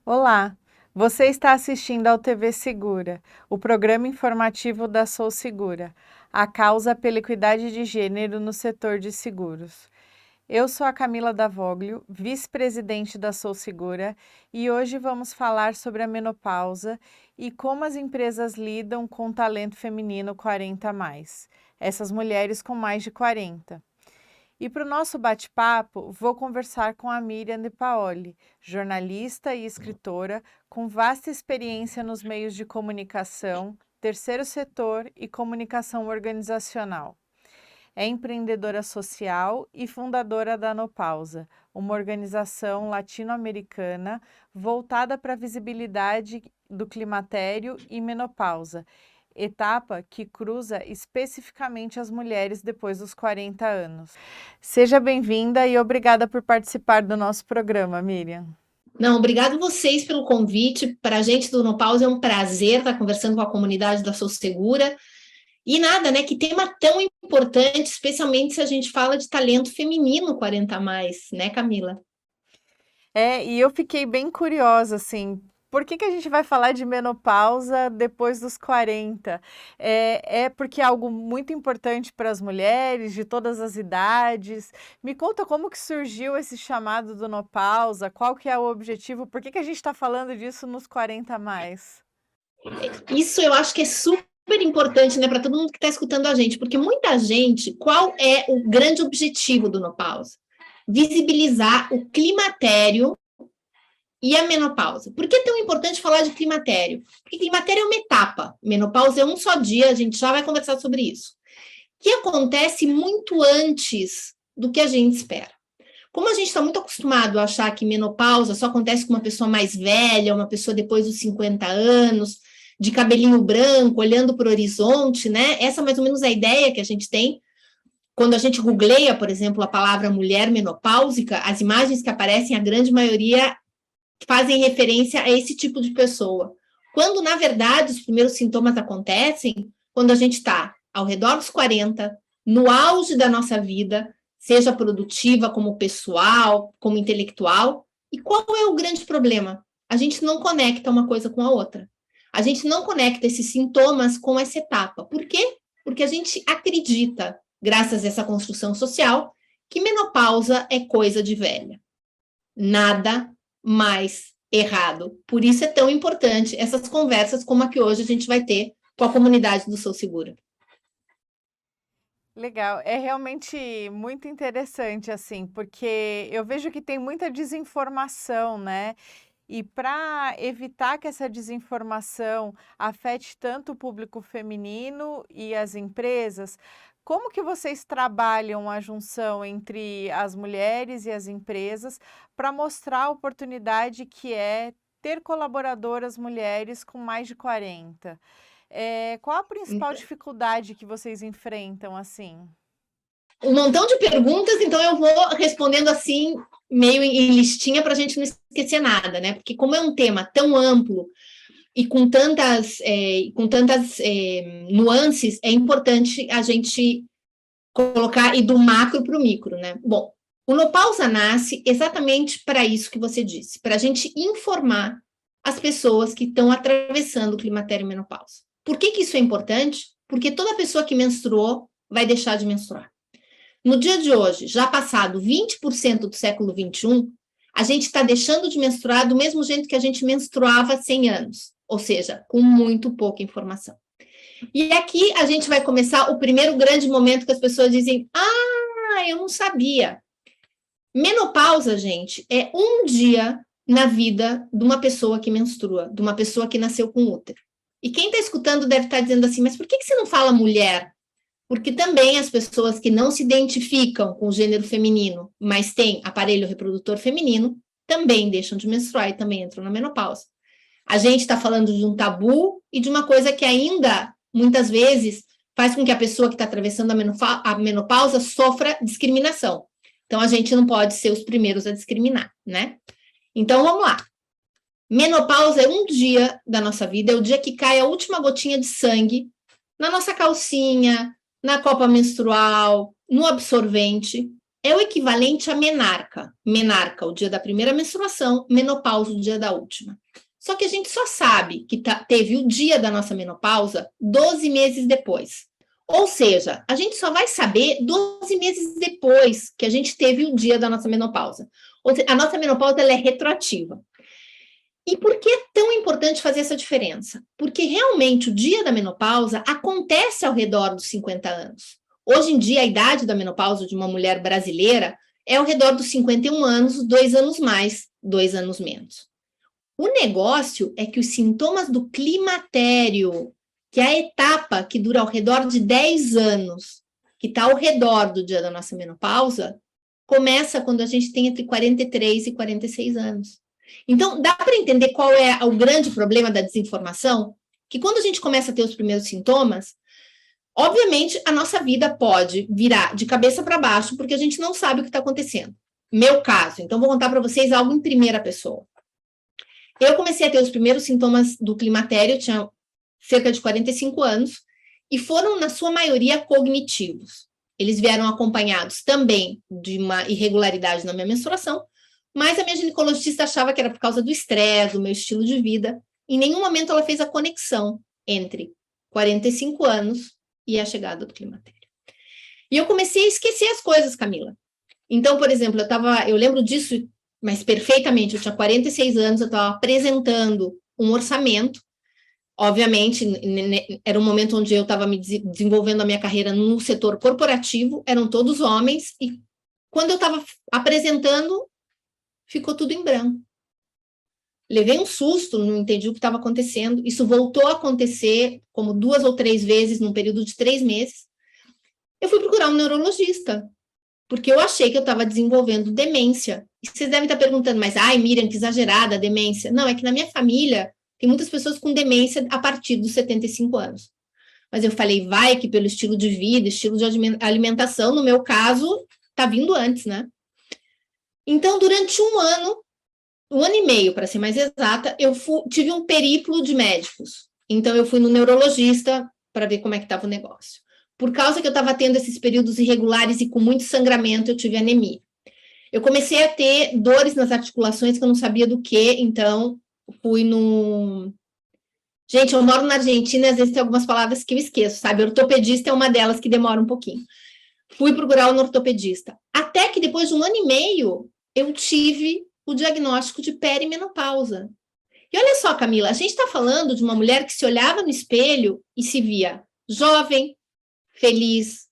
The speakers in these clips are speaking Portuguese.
Olá, você está assistindo ao TV Segura, o programa informativo da Sou Segura, a causa pela equidade de gênero no setor de seguros. Eu sou a Camila Davoglio, vice-presidente da Sou Segura, e hoje vamos falar sobre a menopausa e como as empresas lidam com o talento feminino 40 a mais, essas mulheres com mais de 40. E para o nosso bate-papo, vou conversar com a Miriam De Paoli, jornalista e escritora com vasta experiência nos meios de comunicação, terceiro setor e comunicação organizacional. É empreendedora social e fundadora da Anopausa, uma organização latino-americana voltada para a visibilidade do climatério e menopausa, etapa que cruza especificamente as mulheres depois dos 40 anos. Seja bem-vinda e obrigada por participar do nosso programa, Miriam. Não, obrigado vocês pelo convite. Para a gente do No Pause é um prazer estar conversando com a comunidade da Sou Segura. E nada, né? Que tema tão importante, especialmente se a gente fala de talento feminino 40 a mais, né, Camila? E eu fiquei bem curiosa, assim, por que a gente vai falar de menopausa depois dos 40? É porque é algo muito importante para as mulheres de todas as idades. Me conta como que surgiu esse chamado do menopausa, qual que é o objetivo, por que a gente está falando disso nos 40 a mais? Isso eu acho que é super importante, né, para todo mundo que está escutando a gente, porque muita gente, qual é o grande objetivo do No Pause? Visibilizar o climatério e a menopausa. Por que é tão importante falar de climatério? Porque climatério é uma etapa, menopausa é um só dia, a gente já vai conversar sobre isso. Que acontece muito antes do que a gente espera. Como a gente está muito acostumado a achar que menopausa só acontece com uma pessoa mais velha, uma pessoa depois dos 50 anos, de cabelinho branco, olhando para o horizonte, né? Essa é mais ou menos a ideia que a gente tem. Quando a gente googleia, por exemplo, a palavra mulher menopáusica, as imagens que aparecem, a grande maioria fazem referência a esse tipo de pessoa. Quando, na verdade, os primeiros sintomas acontecem quando a gente está ao redor dos 40, no auge da nossa vida, seja produtiva, como pessoal, como intelectual. E qual é o grande problema? A gente não conecta uma coisa com a outra. A gente não conecta esses sintomas com essa etapa. Por quê? Porque a gente acredita, graças a essa construção social, que menopausa é coisa de velha. Nada mais errado. Por isso é tão importante essas conversas como a que hoje a gente vai ter com a comunidade do Sou Segura. Legal, é realmente muito interessante, assim, porque eu vejo que tem muita desinformação, né? E para evitar que essa desinformação afete tanto o público feminino e as empresas, como que vocês trabalham a junção entre as mulheres e as empresas para mostrar a oportunidade que é ter colaboradoras mulheres com mais de 40? Qual a principal dificuldade que vocês enfrentam assim? Um montão de perguntas, então eu vou respondendo assim, meio em listinha, para a gente não esquecer nada, né? Porque como é um tema tão amplo e com tantas nuances, é importante a gente colocar e do macro para o micro, né? Bom, o Nopausa nasce exatamente para isso que você disse, para a gente informar as pessoas que estão atravessando o climatério e menopausa. Por que isso é importante? Porque toda pessoa que menstruou vai deixar de menstruar. No dia de hoje, já passado 20% do século XXI, a gente está deixando de menstruar do mesmo jeito que a gente menstruava há 100 anos, ou seja, com muito pouca informação. E aqui a gente vai começar o primeiro grande momento que as pessoas dizem: Ah, eu não sabia. Menopausa, gente, é um dia na vida de uma pessoa que menstrua, de uma pessoa que nasceu com útero. E quem está escutando deve estar dizendo assim: mas por que você não fala mulher? Porque também as pessoas que não se identificam com o gênero feminino, mas têm aparelho reprodutor feminino, também deixam de menstruar e também entram na menopausa. A gente está falando de um tabu e de uma coisa que ainda, muitas vezes, faz com que a pessoa que está atravessando a menopausa sofra discriminação. Então, a gente não pode ser os primeiros a discriminar, né? Então, vamos lá. Menopausa é um dia da nossa vida, é o dia que cai a última gotinha de sangue na nossa calcinha, na copa menstrual, no absorvente. é o equivalente a menarca. Menarca, o dia da primeira menstruação, menopausa, o dia da última. Só que a gente só sabe que teve o dia da nossa menopausa 12 meses depois. Ou seja, a gente só vai saber 12 meses depois que a gente teve o dia da nossa menopausa. Ou seja, a nossa menopausa ela é retroativa. E por que é tão importante fazer essa diferença? Porque realmente o dia da menopausa acontece ao redor dos 50 anos. Hoje em dia, a idade da menopausa de uma mulher brasileira é ao redor dos 51 anos, 2 anos mais, 2 anos menos. O negócio é que os sintomas do climatério, que é a etapa que dura ao redor de 10 anos, que está ao redor do dia da nossa menopausa, começa quando a gente tem entre 43 e 46 anos. Então, dá para entender qual é o grande problema da desinformação? Que quando a gente começa a ter os primeiros sintomas, obviamente a nossa vida pode virar de cabeça para baixo, porque a gente não sabe o que está acontecendo. Meu caso, então vou contar para vocês algo em primeira pessoa. Eu comecei a ter os primeiros sintomas do climatério, eu tinha cerca de 45 anos, e foram, na sua maioria, cognitivos. Eles vieram acompanhados também de uma irregularidade na minha menstruação, mas a minha ginecologista achava que era por causa do estresse, do meu estilo de vida. Em nenhum momento ela fez a conexão entre 45 anos e a chegada do climatério. E eu comecei a esquecer as coisas, Camila. Então, por exemplo, eu lembro disso, mas perfeitamente, eu tinha 46 anos, eu estava apresentando um orçamento. Obviamente, era um momento onde eu estava me desenvolvendo a minha carreira no setor corporativo, eram todos homens, e quando eu estava apresentando, ficou tudo em branco. Levei um susto, não entendi o que estava acontecendo. Isso voltou a acontecer como 2 ou 3 vezes num período de 3 meses. Eu fui procurar um neurologista, porque eu achei que eu estava desenvolvendo demência. E vocês devem estar perguntando, mas, ai, Miriam, que exagerada a demência. Não, é que na minha família tem muitas pessoas com demência a partir dos 75 anos. Mas eu falei, vai que pelo estilo de vida, estilo de alimentação, no meu caso, está vindo antes, né? Então, durante um ano e meio, para ser mais exata, eu tive um periplo de médicos. Então, eu fui no neurologista para ver como é que estava o negócio. Por causa que eu estava tendo esses períodos irregulares e com muito sangramento, eu tive anemia. Eu comecei a ter dores nas articulações que eu não sabia do que, então fui no... Gente, eu moro na Argentina e às vezes tem algumas palavras que eu esqueço, sabe? Ortopedista é uma delas que demora um pouquinho. Fui procurar um ortopedista. Até que depois de um ano e meio, eu tive o diagnóstico de perimenopausa. E olha só, Camila, a gente está falando de uma mulher que se olhava no espelho e se via jovem, feliz,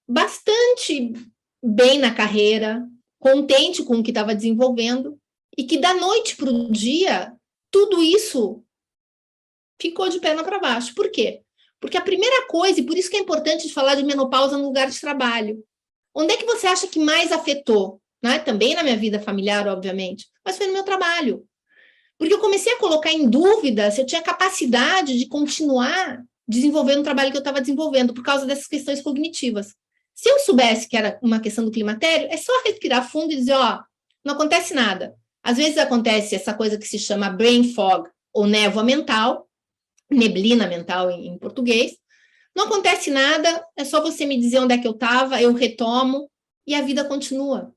bastante bem na carreira, contente com o que estava desenvolvendo, e que da noite para o dia, tudo isso ficou de perna para baixo. Por quê? Porque a primeira coisa, e por isso que é importante falar de menopausa no lugar de trabalho, onde é que você acha que mais afetou? Né? Também na minha vida familiar, obviamente, mas foi no meu trabalho. Porque eu comecei a colocar em dúvida se eu tinha capacidade de continuar desenvolvendo o trabalho que eu estava desenvolvendo, por causa dessas questões cognitivas. Se eu soubesse que era uma questão do climatério, é só respirar fundo e dizer, ó, não acontece nada. Às vezes acontece essa coisa que se chama brain fog, ou névoa mental, neblina mental em português. Não acontece nada, é só você me dizer onde é que eu estava, eu retomo, e a vida continua.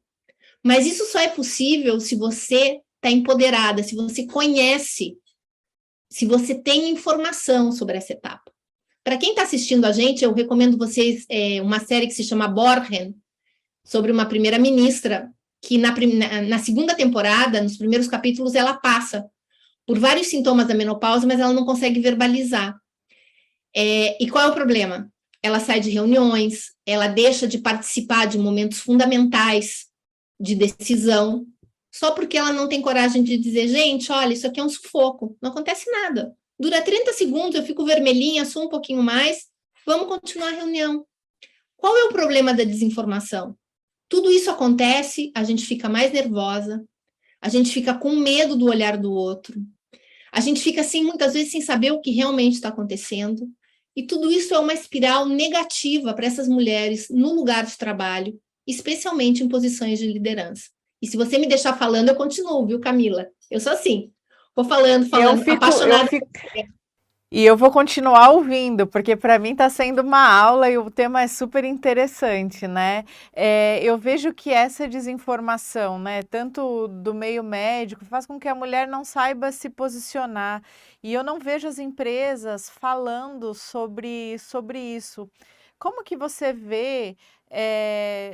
Mas isso só é possível se você está empoderada, se você conhece, se você tem informação sobre essa etapa. Para quem está assistindo a gente, eu recomendo vocês uma série que se chama Borgen, sobre uma primeira-ministra, que na segunda temporada, nos primeiros capítulos, ela passa por vários sintomas da menopausa, mas ela não consegue verbalizar. E qual é o problema? Ela sai de reuniões, ela deixa de participar de momentos fundamentais de decisão, só porque ela não tem coragem de dizer, gente, olha, isso aqui é um sufoco, não acontece nada. Dura 30 segundos, eu fico vermelhinha, sou um pouquinho mais, vamos continuar a reunião. Qual é o problema da desinformação? Tudo isso acontece, a gente fica mais nervosa, a gente fica com medo do olhar do outro, a gente fica assim, muitas vezes, sem saber o que realmente está acontecendo, e tudo isso é uma espiral negativa para essas mulheres no lugar de trabalho, especialmente em posições de liderança. E se você me deixar falando, eu continuo, viu, Camila? Eu sou assim, vou falando, apaixonada. E eu vou continuar ouvindo, porque para mim está sendo uma aula e o tema é super interessante, né? Eu vejo que essa desinformação, né, tanto do meio médico, faz com que a mulher não saiba se posicionar. E eu não vejo as empresas falando sobre isso. Como que você vê,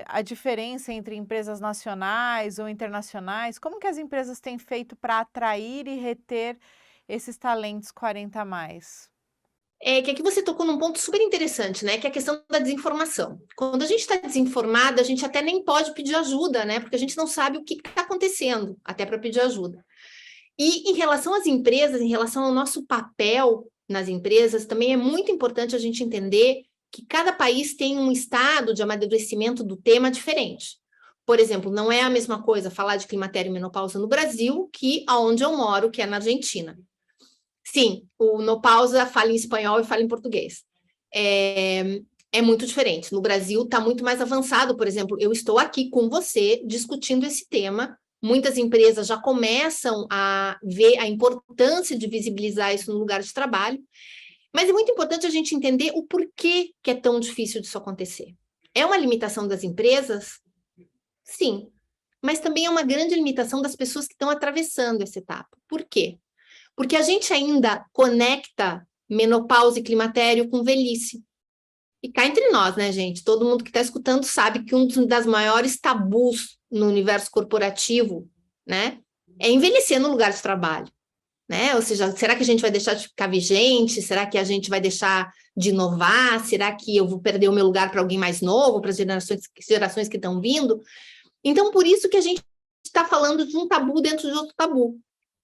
a diferença entre empresas nacionais ou internacionais? Como que as empresas têm feito para atrair e reter esses talentos 40 a mais? É que aqui você tocou num ponto super interessante, né? Que é a questão da desinformação. Quando a gente está desinformada, a gente até nem pode pedir ajuda, né? Porque a gente não sabe o que está acontecendo, até para pedir ajuda. E em relação às empresas, em relação ao nosso papel nas empresas, também é muito importante a gente entender que cada país tem um estado de amadurecimento do tema diferente. Por exemplo, não é a mesma coisa falar de climatério e menopausa no Brasil que aonde eu moro, que é na Argentina. Sim, o no pausa fala em espanhol e fala em português. É muito diferente. No Brasil está muito mais avançado, por exemplo, eu estou aqui com você discutindo esse tema. Muitas empresas já começam a ver a importância de visibilizar isso no lugar de trabalho, mas é muito importante a gente entender o porquê que é tão difícil disso acontecer. É uma limitação das empresas? Sim, mas também é uma grande limitação das pessoas que estão atravessando essa etapa. Por quê? Porque a gente ainda conecta menopausa e climatério com velhice. E cá entre nós, né, gente? Todo mundo que está escutando sabe que um das maiores tabus no universo corporativo, né, é envelhecer no lugar de trabalho, né? Ou seja, será que a gente vai deixar de ficar vigente? Será que a gente vai deixar de inovar? Será que eu vou perder o meu lugar para alguém mais novo, para as gerações que estão vindo? Então, por isso que a gente está falando de um tabu dentro de outro tabu.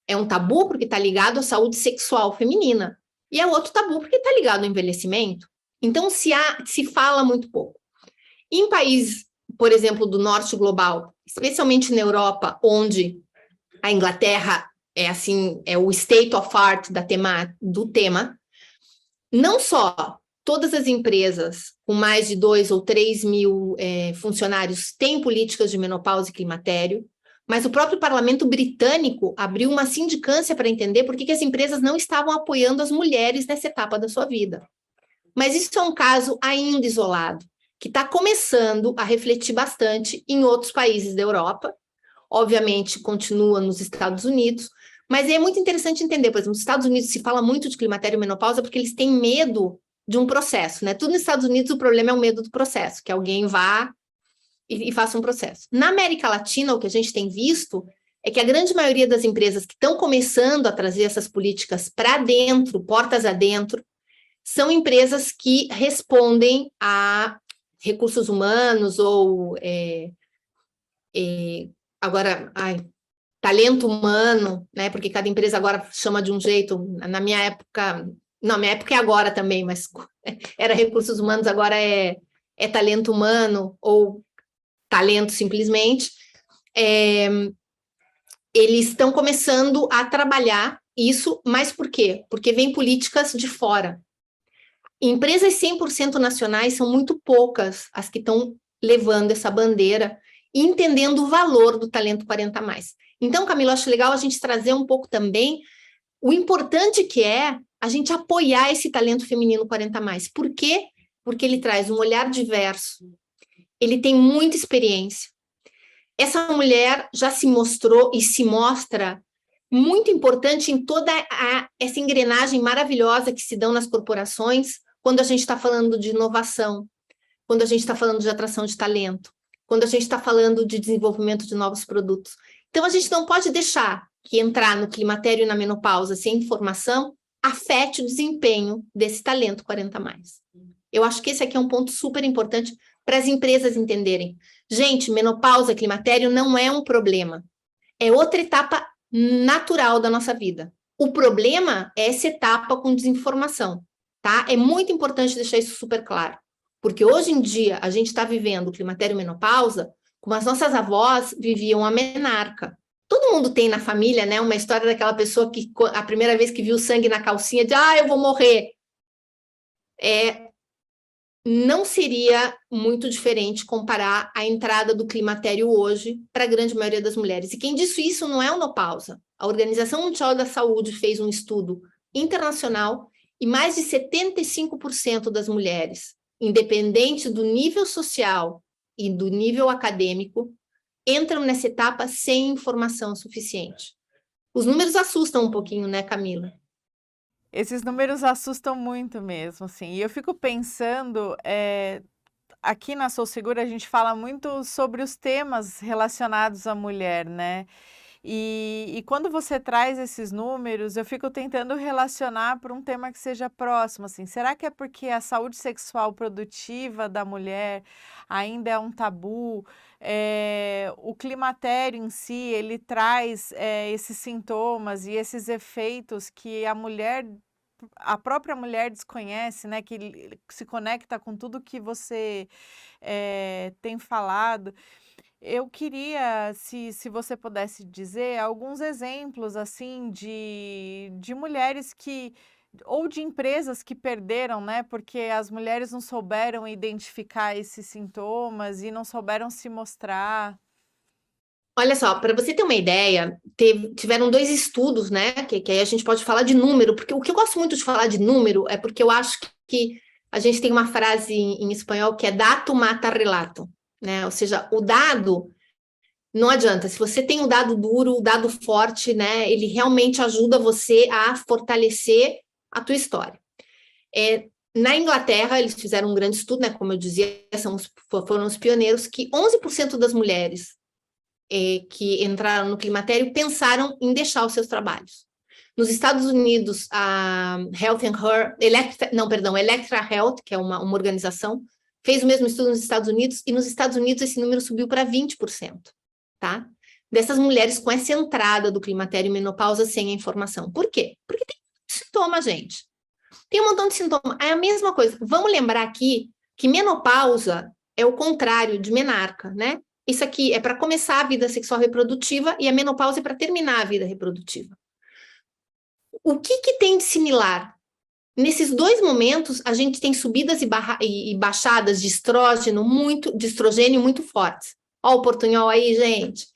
É um tabu porque está ligado à saúde sexual feminina. E é outro tabu porque está ligado ao envelhecimento. Então, se fala muito pouco. Em países, por exemplo, do norte global, especialmente na Europa, onde a Inglaterra é assim, é o state of art do tema, não só todas as empresas com mais de 2 ou 3 mil funcionários têm políticas de menopausa e climatério, mas o próprio parlamento britânico abriu uma sindicância para entender por que as empresas não estavam apoiando as mulheres nessa etapa da sua vida. Mas isso é um caso ainda isolado, que está começando a refletir bastante em outros países da Europa. Obviamente, continua nos Estados Unidos, mas é muito interessante entender, por exemplo, nos Estados Unidos se fala muito de climatério e menopausa porque eles têm medo de um processo, né? Tudo nos Estados Unidos o problema é o medo do processo, que alguém vá e faça um processo. Na América Latina, o que a gente tem visto é que a grande maioria das empresas que estão começando a trazer essas políticas para dentro, portas adentro, são empresas que respondem a recursos humanos ou agora, talento humano, né? Porque cada empresa agora chama de um jeito. Na minha época, não, minha época é agora também, mas era recursos humanos, agora é talento humano ou talento simplesmente. Eles estão começando a trabalhar isso, mas por quê? Porque vem políticas de fora. Empresas 100% nacionais são muito poucas as que estão levando essa bandeira e entendendo o valor do talento 40 a mais. Então, Camila, acho legal a gente trazer um pouco também o importante que é a gente apoiar esse talento feminino 40 a mais. Por quê? Porque ele traz um olhar diverso, ele tem muita experiência. Essa mulher já se mostrou e se mostra muito importante em toda essa engrenagem maravilhosa que se dão nas corporações, quando a gente está falando de inovação, quando a gente está falando de atração de talento, quando a gente está falando de desenvolvimento de novos produtos. Então, a gente não pode deixar que entrar no climatério e na menopausa sem informação afete o desempenho desse talento 40 a mais. Eu acho que esse aqui é um ponto super importante para as empresas entenderem. Gente, menopausa, climatério não é um problema. É outra etapa natural da nossa vida. O problema é essa etapa com desinformação, tá? É muito importante deixar isso super claro. Porque hoje em dia a gente está vivendo o climatério e menopausa como as nossas avós viviam a menarca. Todo mundo tem na família, né, uma história daquela pessoa que a primeira vez que viu sangue na calcinha, diz, eu vou morrer. Não seria muito diferente comparar a entrada do climatério hoje para a grande maioria das mulheres. E quem disse isso não é o Nopausa. A Organização Mundial da Saúde fez um estudo internacional E mais de 75% das mulheres, independente do nível social e do nível acadêmico, entram nessa etapa sem informação suficiente. Os números assustam um pouquinho, né, Camila? Esses números assustam muito mesmo, assim. E eu fico pensando, aqui na Sou Segura a gente fala muito sobre os temas relacionados à mulher, né? E quando você traz esses números, eu fico tentando relacionar para um tema que seja próximo, assim. Será que é porque a saúde sexual produtiva da mulher ainda é um tabu? O climatério em si, ele traz esses sintomas e esses efeitos que a própria mulher desconhece, né? Que se conecta com tudo que você tem falado. Eu queria, se você pudesse dizer, alguns exemplos, assim, de mulheres que ou de empresas que perderam, né, porque as mulheres não souberam identificar esses sintomas e não souberam se mostrar. Olha só, para você ter uma ideia, tiveram 2 estudos, né? Que aí a gente pode falar de número, porque o que eu gosto muito de falar de número é porque eu acho que a gente tem uma frase em espanhol que é dato mata relato, né? Ou seja, o dado não adianta. Se você tem o dado duro, o dado forte, né? Ele realmente ajuda você a fortalecer a tua história. Na Inglaterra, eles fizeram um grande estudo, né? Como eu dizia, foram os pioneiros que 11% das mulheres que entraram no climatério pensaram em deixar os seus trabalhos. Nos Estados Unidos, a Health and Her, Electra Health, que é uma organização, fez o mesmo estudo nos Estados Unidos, e nos Estados Unidos esse número subiu para 20%, tá? Dessas mulheres com essa entrada do climatério e menopausa sem a informação. Por quê? Porque tem sintoma, gente. Tem um montão de sintoma. É a mesma coisa. Vamos lembrar aqui que menopausa é o contrário de menarca, né? Isso aqui é para começar a vida sexual reprodutiva e a menopausa é para terminar a vida reprodutiva. O que tem de similar? Nesses 2 momentos, a gente tem subidas e baixadas de estrogênio muito fortes. Olha o portunhol aí, gente.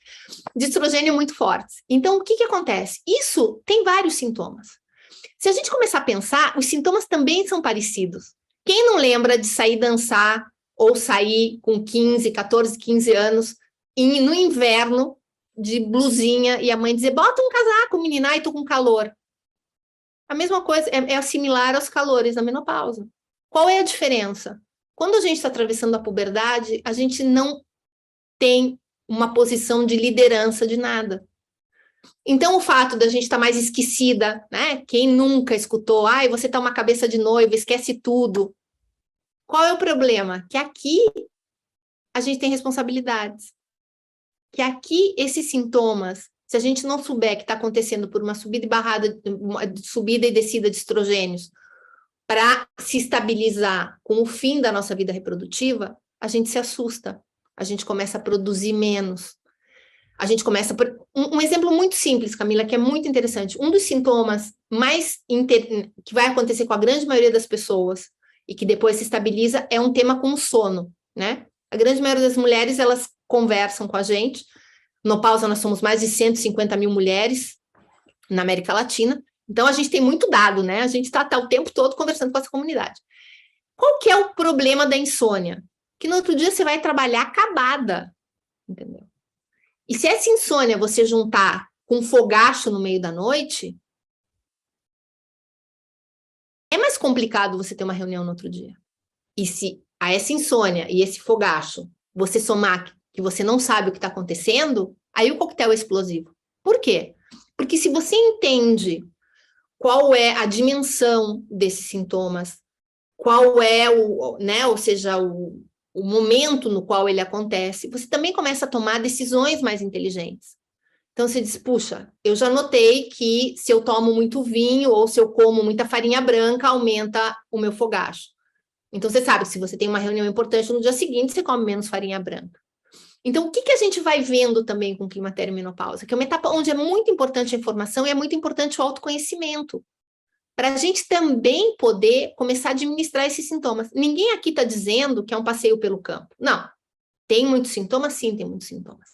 De estrogênio muito fortes. Então, o que acontece? Isso tem vários sintomas. Se a gente começar a pensar, os sintomas também são parecidos. Quem não lembra de sair dançar ou sair com 15, 14, 15 anos no inverno de blusinha e a mãe dizer, bota um casaco, menina, ai, tô com calor. A mesma coisa, é similar aos calores da menopausa. Qual é a diferença? Quando a gente está atravessando a puberdade, a gente não tem uma posição de liderança de nada. Então, o fato da gente estar mais esquecida, né? Quem nunca escutou, ai, você tá uma cabeça de noiva, esquece tudo. Qual é o problema? Que aqui a gente tem responsabilidades. Que aqui esses sintomas, se a gente não souber que está acontecendo por uma subida e descida de estrogênios, para se estabilizar com o fim da nossa vida reprodutiva, a gente se assusta, a gente começa a produzir menos. A gente começa por um exemplo muito simples, Camila, que é muito interessante. Um dos sintomas que vai acontecer com a grande maioria das pessoas e que depois se estabiliza é um tema com o sono, né? A grande maioria das mulheres, elas conversam com a gente. No Pausa, nós somos mais de 150 mil mulheres na América Latina. Então, a gente tem muito dado, né? A gente está o tempo todo conversando com essa comunidade. Qual que é o problema da insônia? Que no outro dia você vai trabalhar acabada, entendeu? E se essa insônia você juntar com um fogacho no meio da noite, é mais complicado você ter uma reunião no outro dia. E se a essa insônia e esse fogacho você somar que você não sabe o que está acontecendo, aí o coquetel é explosivo. Por quê? Porque se você entende qual é a dimensão desses sintomas, qual é ou seja, o momento no qual ele acontece, você também começa a tomar decisões mais inteligentes. Então, você diz, puxa, eu já notei que se eu tomo muito vinho ou se eu como muita farinha branca, aumenta o meu fogacho. Então, você sabe, se você tem uma reunião importante no dia seguinte, você come menos farinha branca. Então, o que a gente vai vendo também com climatério e menopausa? Que é uma etapa onde é muito importante a informação e é muito importante o autoconhecimento. Para a gente também poder começar a administrar esses sintomas. Ninguém aqui está dizendo que é um passeio pelo campo. Não. Tem muitos sintomas? Sim, tem muitos sintomas.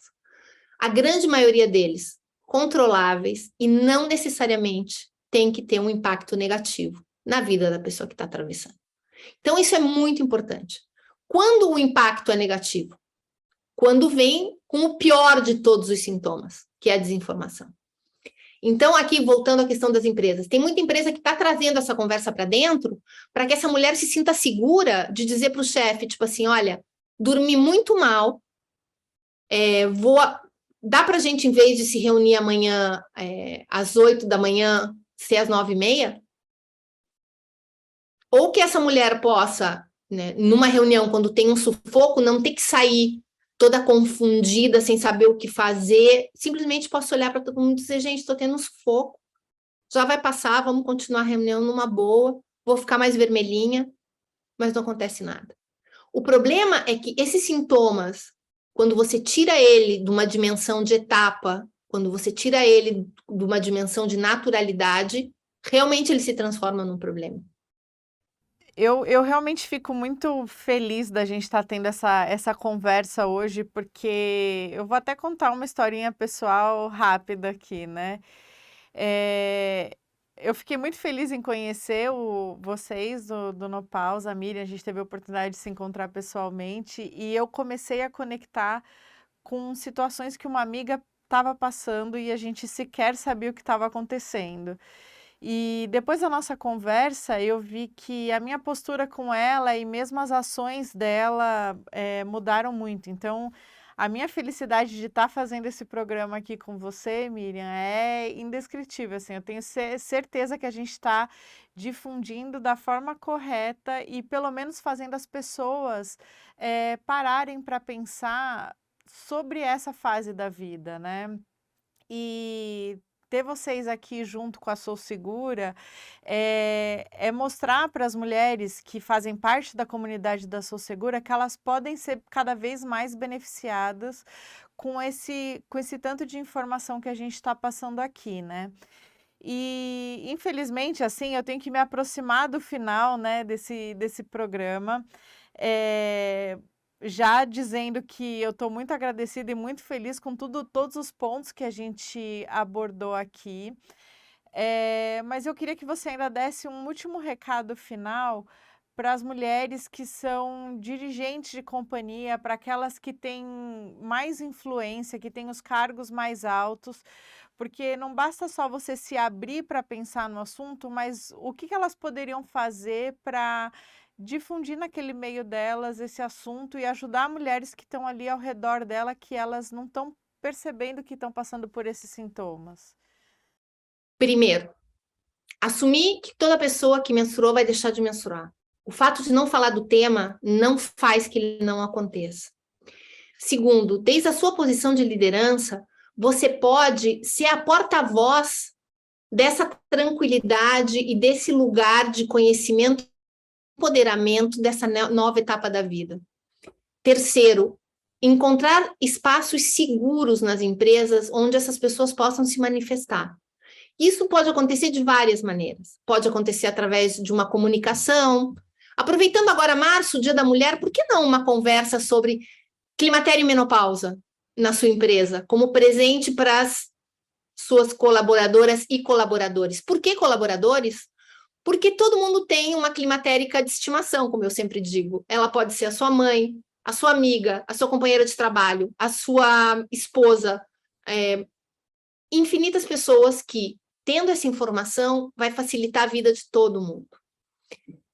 A grande maioria deles controláveis e não necessariamente tem que ter um impacto negativo. na vida da pessoa que está atravessando. Então, isso é muito importante. Quando o impacto é negativo? Quando vem com o pior de todos os sintomas, que é a desinformação. Então, aqui, voltando à questão das empresas, tem muita empresa que está trazendo essa conversa para dentro para que essa mulher se sinta segura de dizer para o chefe, tipo assim, olha, dormi muito mal, dá para a gente, em vez de se reunir amanhã às 8 da manhã, ser às 9h30? Ou que essa mulher possa, né, numa reunião, quando tem um sufoco, não ter que sair toda confundida, sem saber o que fazer, simplesmente posso olhar para todo mundo e dizer, gente, estou tendo um sufoco, já vai passar, vamos continuar a reunião numa boa, vou ficar mais vermelhinha, mas não acontece nada. O problema é que esses sintomas, quando você tira ele de uma dimensão de etapa, quando você tira ele de uma dimensão de naturalidade, realmente ele se transforma num problema. Eu realmente fico muito feliz da gente estar tendo essa conversa hoje, porque eu vou até contar uma historinha pessoal rápida aqui, né? Eu fiquei muito feliz em conhecer vocês do Nopals, a Miriam, a gente teve a oportunidade de se encontrar pessoalmente e eu comecei a conectar com situações que uma amiga estava passando e a gente sequer sabia o que estava acontecendo. E depois da nossa conversa, eu vi que a minha postura com ela e mesmo as ações dela mudaram muito. Então, a minha felicidade de estar fazendo esse programa aqui com você, Miriam, é indescritível. Assim, eu tenho certeza que a gente está difundindo da forma correta e pelo menos fazendo as pessoas pararem para pensar sobre essa fase da vida, né? E ter vocês aqui junto com a Sou Segura é mostrar para as mulheres que fazem parte da comunidade da Sou Segura que elas podem ser cada vez mais beneficiadas com esse tanto de informação que a gente está passando aqui, né? E, infelizmente, assim, eu tenho que me aproximar do final, né, desse programa. É, já dizendo que eu estou muito agradecida e muito feliz com todos os pontos que a gente abordou aqui. Mas eu queria que você ainda desse um último recado final para as mulheres que são dirigentes de companhia, para aquelas que têm mais influência, que têm os cargos mais altos, porque não basta só você se abrir para pensar no assunto, mas o que elas poderiam fazer para difundir naquele meio delas esse assunto e ajudar mulheres que estão ali ao redor dela, que elas não estão percebendo que estão passando por esses sintomas. Primeiro, assumir que toda pessoa que menstruou vai deixar de menstruar. O fato de não falar do tema não faz que ele não aconteça. Segundo, desde a sua posição de liderança, você pode ser a porta-voz dessa tranquilidade e desse lugar de conhecimento, empoderamento dessa nova etapa da vida. Terceiro, encontrar espaços seguros nas empresas onde essas pessoas possam se manifestar. Isso pode acontecer de várias maneiras. Pode acontecer através de uma comunicação. Aproveitando agora março, o Dia da Mulher, por que não uma conversa sobre climatério e menopausa na sua empresa, como presente para as suas colaboradoras e colaboradores? Por que colaboradores? Porque todo mundo tem uma climatérica de estimação, como eu sempre digo. Ela pode ser a sua mãe, a sua amiga, a sua companheira de trabalho, a sua esposa, infinitas pessoas que, tendo essa informação, vai facilitar a vida de todo mundo.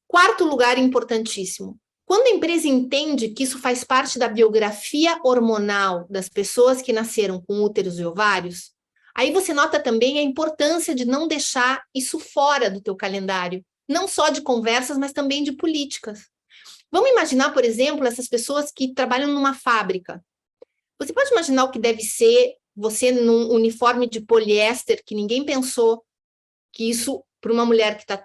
Quarto lugar importantíssimo. Quando a empresa entende que isso faz parte da biografia hormonal das pessoas que nasceram com úteros e ovários, aí você nota também a importância de não deixar isso fora do teu calendário, não só de conversas, mas também de políticas. Vamos imaginar, por exemplo, essas pessoas que trabalham numa fábrica. Você pode imaginar o que deve ser você num uniforme de poliéster que ninguém pensou que isso, para uma mulher que está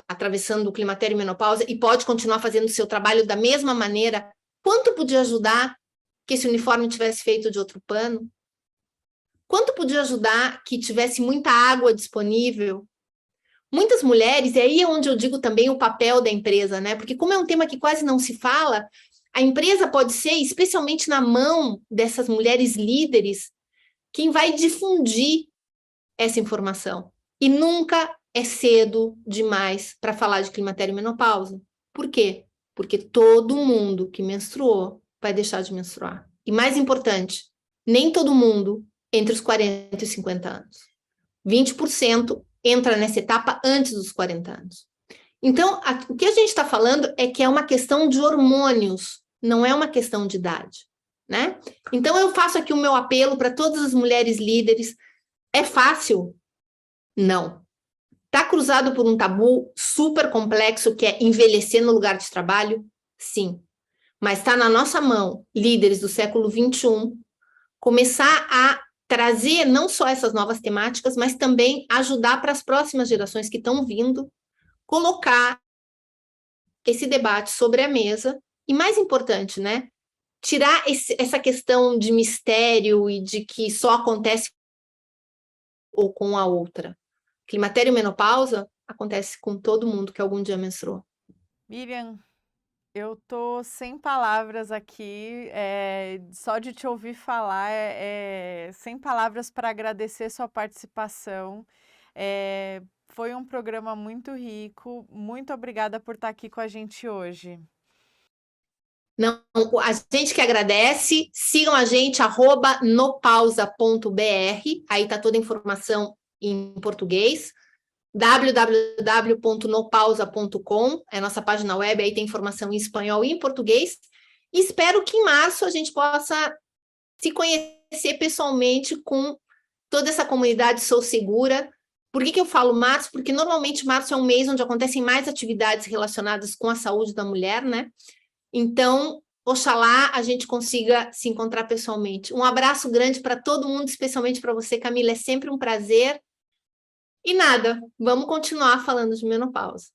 atravessando o climatério e menopausa e pode continuar fazendo o seu trabalho da mesma maneira, quanto podia ajudar que esse uniforme tivesse feito de outro pano? Quanto podia ajudar que tivesse muita água disponível? Muitas mulheres, e aí é onde eu digo também o papel da empresa, né? Porque como é um tema que quase não se fala, a empresa pode ser, especialmente na mão dessas mulheres líderes, quem vai difundir essa informação. E nunca é cedo demais para falar de climatério e menopausa. Por quê? Porque todo mundo que menstruou vai deixar de menstruar. E mais importante, nem todo mundo entre os 40 e 50 anos. 20% entra nessa etapa antes dos 40 anos. Então, o que a gente está falando é que é uma questão de hormônios, não é uma questão de idade, né? Então, eu faço aqui o meu apelo para todas as mulheres líderes. É fácil? Não. Está cruzado por um tabu super complexo que é envelhecer no lugar de trabalho? Sim. Mas está na nossa mão, líderes do século XXI, começar a trazer não só essas novas temáticas, mas também ajudar para as próximas gerações que estão vindo, colocar esse debate sobre a mesa. E mais importante, né? Tirar essa questão de mistério e de que só acontece ou com a outra. Climatério e menopausa acontece com todo mundo que algum dia menstruou. Miriam, eu tô sem palavras aqui, só de te ouvir falar, sem palavras para agradecer sua participação. Foi um programa muito rico. Muito obrigada por estar aqui com a gente hoje. Não, a gente que agradece, sigam a gente, @nopausa.br, aí tá toda a informação em português, www.nopausa.com, é a nossa página web, aí tem informação em espanhol e em português, e espero que em março a gente possa se conhecer pessoalmente com toda essa comunidade Sou Segura. Por que eu falo março? Porque normalmente março é um mês onde acontecem mais atividades relacionadas com a saúde da mulher, né? Então, oxalá a gente consiga se encontrar pessoalmente. Um abraço grande para todo mundo, especialmente para você, Camila. É sempre um prazer. E nada, vamos continuar falando de menopausa.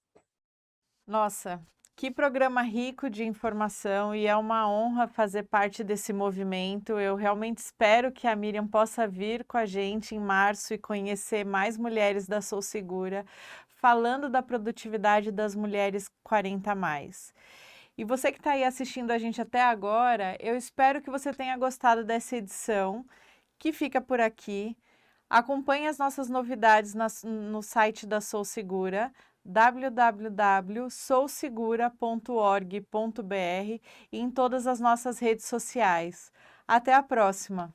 Nossa, que programa rico de informação e é uma honra fazer parte desse movimento. Eu realmente espero que a Miriam possa vir com a gente em março e conhecer mais mulheres da Sou Segura, falando da produtividade das mulheres 40 a mais. E você que está aí assistindo a gente até agora, eu espero que você tenha gostado dessa edição, que fica por aqui. Acompanhe as nossas novidades no site da Sou Segura, www.sousegura.org.br e em todas as nossas redes sociais. Até a próxima!